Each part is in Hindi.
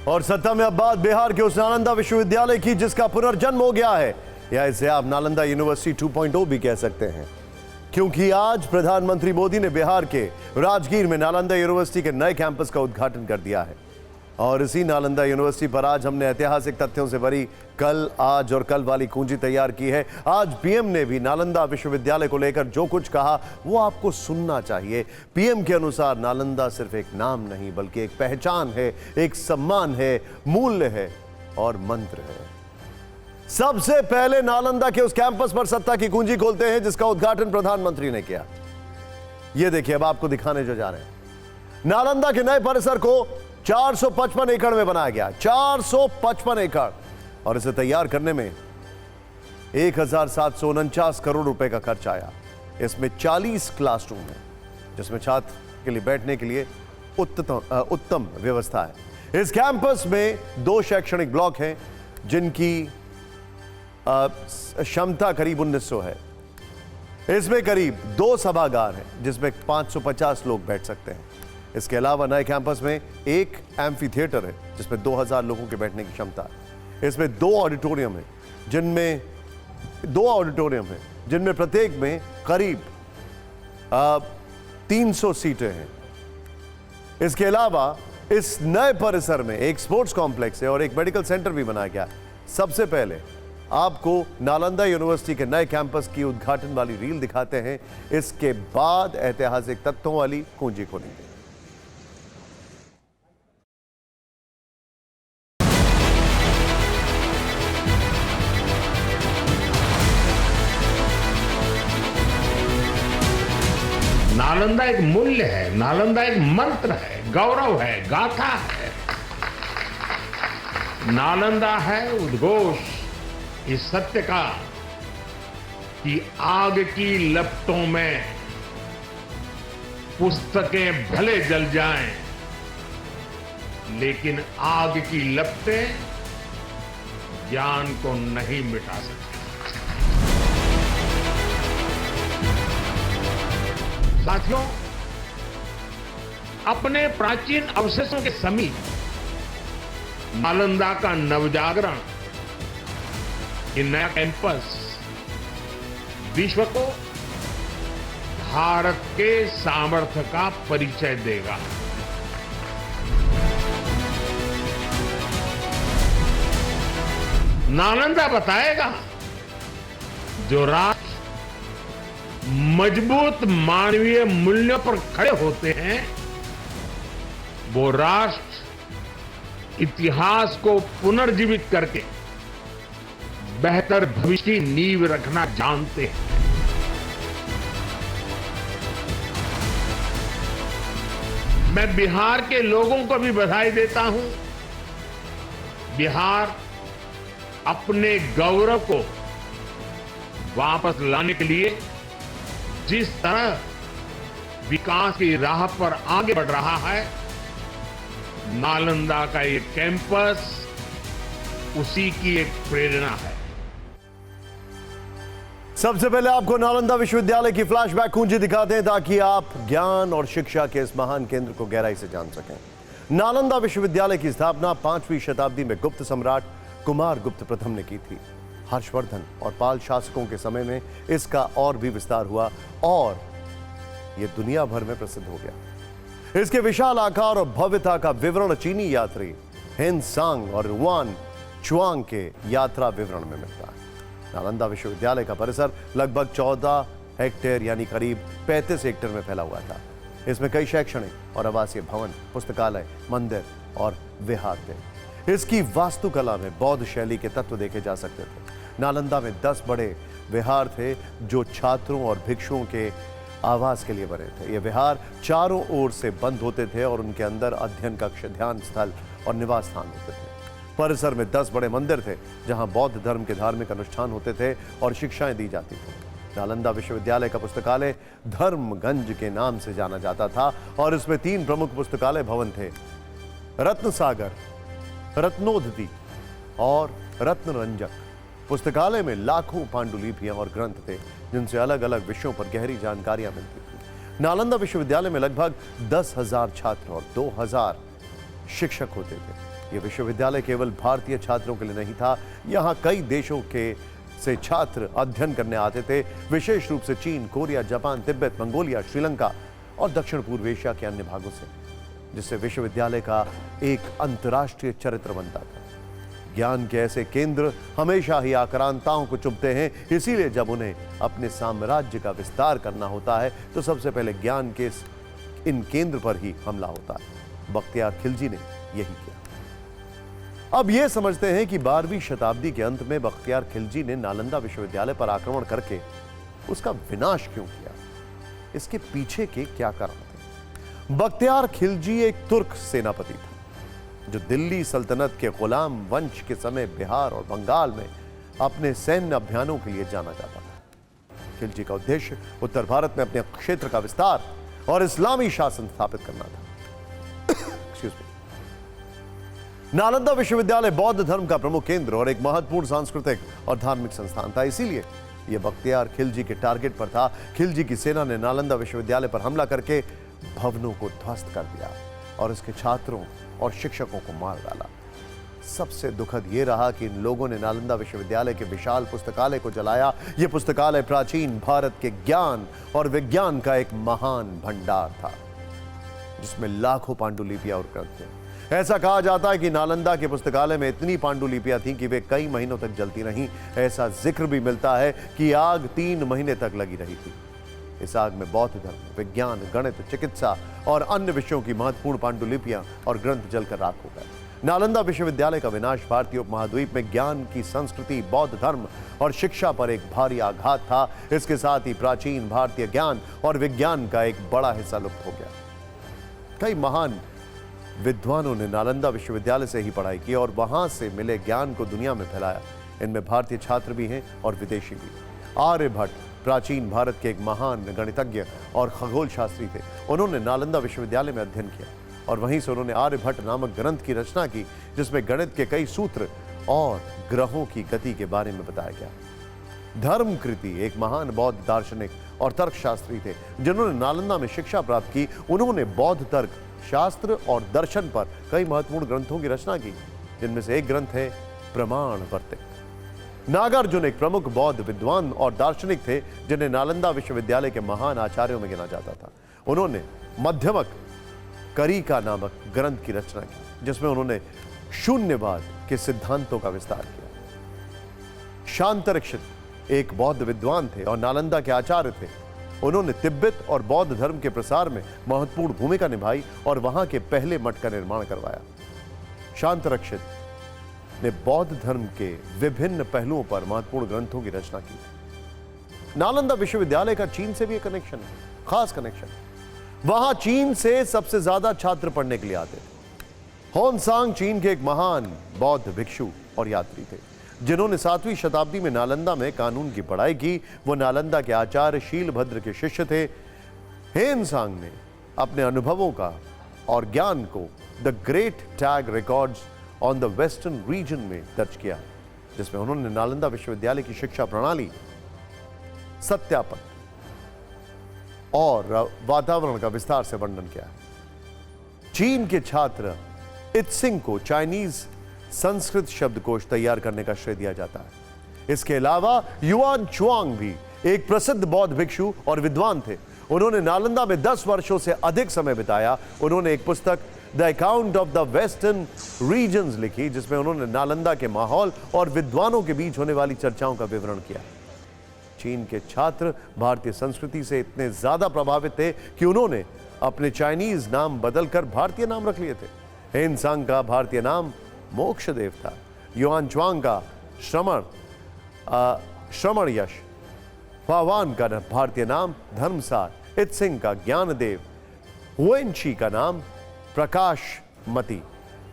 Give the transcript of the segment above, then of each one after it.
और सत्ता में अब बात बिहार के उस नालंदा विश्वविद्यालय की जिसका पुनर्जन्म हो गया है, या इसे आप नालंदा यूनिवर्सिटी 2.0 भी कह सकते हैं, क्योंकि आज प्रधानमंत्री मोदी ने बिहार के राजगीर में नालंदा यूनिवर्सिटी के नए कैंपस का उद्घाटन कर दिया है। और इसी नालंदा यूनिवर्सिटी पर आज हमने ऐतिहासिक तथ्यों से भरी कल, आज और कल वाली कुंजी तैयार की है। आज पीएम ने भी नालंदा विश्वविद्यालय को लेकर जो कुछ कहा वो आपको सुनना चाहिए। पीएम के अनुसार नालंदा सिर्फ एक नाम नहीं बल्कि एक पहचान है, एक सम्मान है, मूल्य है और मंत्र है। सबसे पहले नालंदा के उस कैंपस पर सत्ता की कुंजी खोलते हैं जिसका उद्घाटन प्रधानमंत्री ने किया। यह देखिए, अब आपको दिखाने जो जा रहे हैं। नालंदा के नए परिसर को 455 एकड़ में बनाया गया, 455 एकड़, और इसे तैयार करने में 1749 करोड़ रुपए का खर्च आया। इसमें 40 क्लासरूम है जिसमें छात्र के लिए बैठने के लिए उत्तम व्यवस्था है। इस कैंपस में 2 शैक्षणिक ब्लॉक हैं जिनकी क्षमता करीब 1900 है। इसमें करीब 2 सभागार हैं जिसमें 550 लोग बैठ सकते हैं। इसके अलावा नए कैंपस में एक एम्फी थिएटर है जिसमें 2000 लोगों के बैठने की क्षमता है। इसमें 2 ऑडिटोरियम है जिनमें प्रत्येक में करीब 300 सीटें हैं। इसके अलावा इस नए परिसर में एक स्पोर्ट्स कॉम्प्लेक्स है और एक मेडिकल सेंटर भी बनाया गया। सबसे पहले आपको नालंदा यूनिवर्सिटी के नए कैंपस की उद्घाटन वाली रील दिखाते हैं, इसके बाद ऐतिहासिक तथ्यों वाली कुंजी खोलेंगे। नालंदा एक मूल्य है, नालंदा एक मंत्र है, गौरव है, गाथा है। नालंदा है उद्घोष इस सत्य का कि आग की लपटों में पुस्तकें भले जल जाएं, लेकिन आग की लपटें ज्ञान को नहीं मिटा सकती। साथियों, अपने प्राचीन अवशेषों के समीप नालंदा का नवजागरण, ये नया कैंपस विश्व को भारत के सामर्थ्य का परिचय देगा। नालंदा बताएगा जो राष्ट्र मजबूत मानवीय मूल्यों पर खड़े होते हैं, वो राष्ट्र इतिहास को पुनर्जीवित करके बेहतर भविष्य की नींव रखना जानते हैं। मैं बिहार के लोगों को भी बधाई देता हूं। बिहार अपने गौरव को वापस लाने के लिए जिस तरह विकास की राह पर आगे बढ़ रहा है, नालंदा का ये कैंपस उसी की एक प्रेरणा है। सबसे पहले आपको नालंदा विश्वविद्यालय की फ्लैशबैक कुंजी दिखाते हैं ताकि आप ज्ञान और शिक्षा के इस महान केंद्र को गहराई से जान सकें। नालंदा विश्वविद्यालय की स्थापना 5वीं शताब्दी में गुप्त सम्राट कुमार गुप्त प्रथम ने की थी। हर्षवर्धन और पाल शासकों के समय में इसका और भी विस्तार हुआ और यह दुनिया भर में प्रसिद्ध हो गया। इसके विशाल आकार और भव्यता का विवरण चीनी यात्री हिन सांग और वान चुआंग के यात्रा विवरण में मिलता है। नालंदा विश्वविद्यालय का परिसर लगभग 14 हेक्टेयर यानी करीब 35 हेक्टेयर में फैला हुआ था। इसमें कई शैक्षणिक और आवासीय भवन, पुस्तकालय, मंदिर और विहार थे। इसकी वास्तुकला में बौद्ध शैली के तत्व देखे जा सकते थे। नालंदा में 10 बड़े विहार थे जो छात्रों और भिक्षुओं के आवास के लिए बने थे। ये विहार चारों ओर से बंद होते थे और उनके अंदर अध्ययन कक्ष, ध्यान स्थल और निवास स्थान होते थे। परिसर में 10 बड़े मंदिर थे जहां बौद्ध धर्म के धार्मिक अनुष्ठान होते थे और शिक्षाएं दी जाती थी। नालंदा विश्वविद्यालय का पुस्तकालय धर्मगंज के नाम से जाना जाता था और इसमें 3 प्रमुख पुस्तकालय भवन थे, रत्नसागर, रत्नोदधि और रत्नरंजक। पुस्तकालय में लाखों पांडुलिपियां और ग्रंथ थे जिनसे अलग अलग विषयों पर गहरी जानकारियां मिलती थी। नालंदा विश्वविद्यालय में लगभग 10,000 छात्र और 2,000 शिक्षक होते थे। यह विश्वविद्यालय केवल भारतीय छात्रों के लिए नहीं था। यहाँ कई देशों के से छात्र अध्ययन करने आते थे, विशेष रूप से चीन, Korea, Japan, Tibet, Mongolia, Sri Lanka और दक्षिण पूर्व एशिया के अन्य भागों से, जिससे विश्वविद्यालय का एक अंतर्राष्ट्रीय चरित्र बनता था। ज्ञान के ऐसे केंद्र हमेशा ही आक्रांताओं को चुभते हैं, इसीलिए जब उन्हें अपने साम्राज्य का विस्तार करना होता है तो सबसे पहले ज्ञान के इन केंद्र पर ही हमला होता है। बख्तियार खिलजी ने यही किया। अब यह समझते हैं कि 12वीं शताब्दी के अंत में बख्तियार खिलजी ने नालंदा विश्वविद्यालय पर आक्रमण करके उसका विनाश क्यों किया, इसके पीछे के क्या कारण थे। बख्तियार खिलजी एक तुर्क सेनापति था जो दिल्ली सल्तनत के गुलाम वंश के समय बिहार और बंगाल में अपने सैन्य अभियानों के लिए जाना जाता था। खिलजी का उद्देश्य उत्तर भारत में अपने क्षेत्र का विस्तार और इस्लामी शासन स्थापित करना था। Excuse me. नालंदा विश्वविद्यालय बौद्ध धर्म का प्रमुख केंद्र और एक महत्वपूर्ण सांस्कृतिक और धार्मिक संस्थान था, इसीलिए यह बख्तियार खिलजी के टारगेट पर था। खिलजी की सेना ने नालंदा विश्वविद्यालय पर हमला करके भवनों को ध्वस्त कर दिया और इसके छात्रों और शिक्षकों को मार डाला। सबसे दुखद यह रहा कि इन लोगों ने नालंदा विश्वविद्यालय के विशाल पुस्तकालय को जलाया। यह पुस्तकालय प्राचीन भारत के ज्ञान और विज्ञान का एक महान भंडार था, जिसमें लाखों पांडुलिपियां और ग्रंथ थे। ऐसा कहा जाता है कि नालंदा के पुस्तकालय में इतनी पांडुलिपियां थीं कि वे कई महीनों तक जलती नहीं। ऐसा जिक्र भी मिलता है कि आग 3 महीने तक लगी रही थी। इस आग में बौद्ध धर्म, विज्ञान, गणित, चिकित्सा और अन्य विषयों की महत्वपूर्ण पांडुलिपियां और ग्रंथ जलकर राख हो गए। नालंदा विश्वविद्यालय का विनाश भारतीय उपमहाद्वीप में ज्ञान की संस्कृति, बौद्ध धर्म और शिक्षा पर एक भारी आघात था। इसके साथ ही प्राचीन भारतीय ज्ञान और विज्ञान का एक बड़ा हिस्सा लुप्त हो गया। कई महान विद्वानों ने नालंदा विश्वविद्यालय से ही पढ़ाई की और वहां से मिले ज्ञान को दुनिया में फैलाया। इनमें भारतीय छात्र भी हैं और विदेशी भी। आर्यभट्ट प्राचीन भारत के एक महान गणितज्ञ और खगोल शास्त्री थे। उन्होंने नालंदा विश्वविद्यालय में अध्ययन किया और वहीं से उन्होंने आर्यभट्ट नामक ग्रंथ की रचना की, जिसमें गणित के कई सूत्र और ग्रहों की गति के बारे में बताया गया। धर्मकृति एक महान बौद्ध दार्शनिक और तर्कशास्त्री थे, जिन्होंने नालंदा में शिक्षा प्राप्त की। उन्होंने बौद्ध तर्क शास्त्र और दर्शन पर कई महत्वपूर्ण ग्रंथों की रचना की, जिनमें से एक ग्रंथ है प्रमाणवर्तिक। नागार्जुन एक प्रमुख बौद्ध विद्वान और दार्शनिक थे, जिन्हें नालंदा विश्वविद्यालय के महान आचार्यों में गिना जाता था। उन्होंने मध्यमक करिका नामक ग्रंथ की रचना की, जिसमें उन्होंने शून्यवाद के सिद्धांतों का विस्तार किया। शांतरक्षित एक बौद्ध विद्वान थे और नालंदा के आचार्य थे। उन्होंने तिब्बत और बौद्ध धर्म के प्रसार में महत्वपूर्ण भूमिका निभाई और वहां के पहले मठ का निर्माण करवाया। शांतरक्षित ने बौद्ध धर्म के विभिन्न पहलुओं पर महत्वपूर्ण ग्रंथों की रचना की। नालंदा विश्वविद्यालय का चीन से भी एक कनेक्शन है, खास कनेक्शन। वहां चीन से सबसे ज्यादा छात्र पढ़ने के लिए आते थे। होनसांग चीन के एक महान बौद्ध भिक्षु और यात्री थे, जिन्होंने 7वीं शताब्दी में नालंदा में कानून की पढ़ाई की। वो नालंदा के आचार्य शीलभद्र के शिष्य थे। हेनसांग ने अपने अनुभवों का और ज्ञान को the great tag records on the western region में दर्ज किया, जिसमें उन्होंने नालंदा विश्वविद्यालय की शिक्षा प्रणाली, सत्यापन और वातावरण का विस्तार से वर्णन किया। चीन के छात्र इत्सिंग को चाइनीज संस्कृत शब्दकोश तैयार करने का श्रेय दिया जाता है। इसके अलावा युआन चुआंग भी एक प्रसिद्ध बौद्ध भिक्षु और विद्वान थे। उन्होंने नालंदा में 10 वर्षों से अधिक समय बिताया। उन्होंने एक पुस्तक the account of the western regions लिखी, जिसमें उन्होंने नालंदा के माहौल और विद्वानों के बीच होने वाली चर्चाओं का विवरण किया। चीन के छात्र भारतीय संस्कृति से इतने ज्यादा प्रभावित थे कि उन्होंने अपने चाइनीज नाम बदलकर भारतीय नाम रख लिए थे। हेनसांग का भारतीय नाम मोक्षदेव था। युआन चुआंग का श्रमण यश, फावान का भारतीय नाम धर्मसार, इत्सिंग का ज्ञानदेव, हुएनशी का नाम प्रकाशमती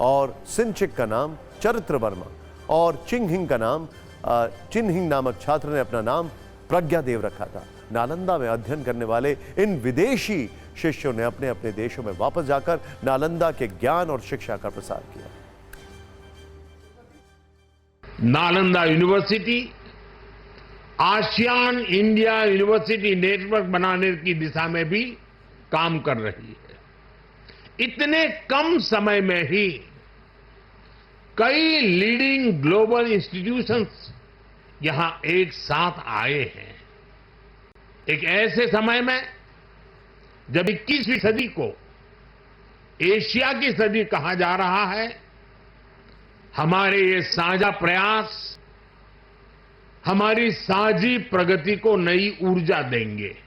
और सिंचिक का नाम चरित्र वर्मा और चिंगहिंग का नाम चिन्हिंग नामक छात्र ने अपना नाम प्रज्ञादेव रखा था। नालंदा में अध्ययन करने वाले इन विदेशी शिष्यों ने अपने अपने देशों में वापस जाकर नालंदा के ज्ञान और शिक्षा का प्रसार किया। Nalanda university ASEAN India university network बनाने की दिशा में भी काम कर रही है। इतने कम समय में ही कई लीडिंग ग्लोबल इंस्टीट्यूशंस यहां एक साथ आए हैं। एक ऐसे समय में जब 21वीं सदी को एशिया की सदी कहा जा रहा है, हमारे ये साझा प्रयास हमारी साझी प्रगति को नई ऊर्जा देंगे।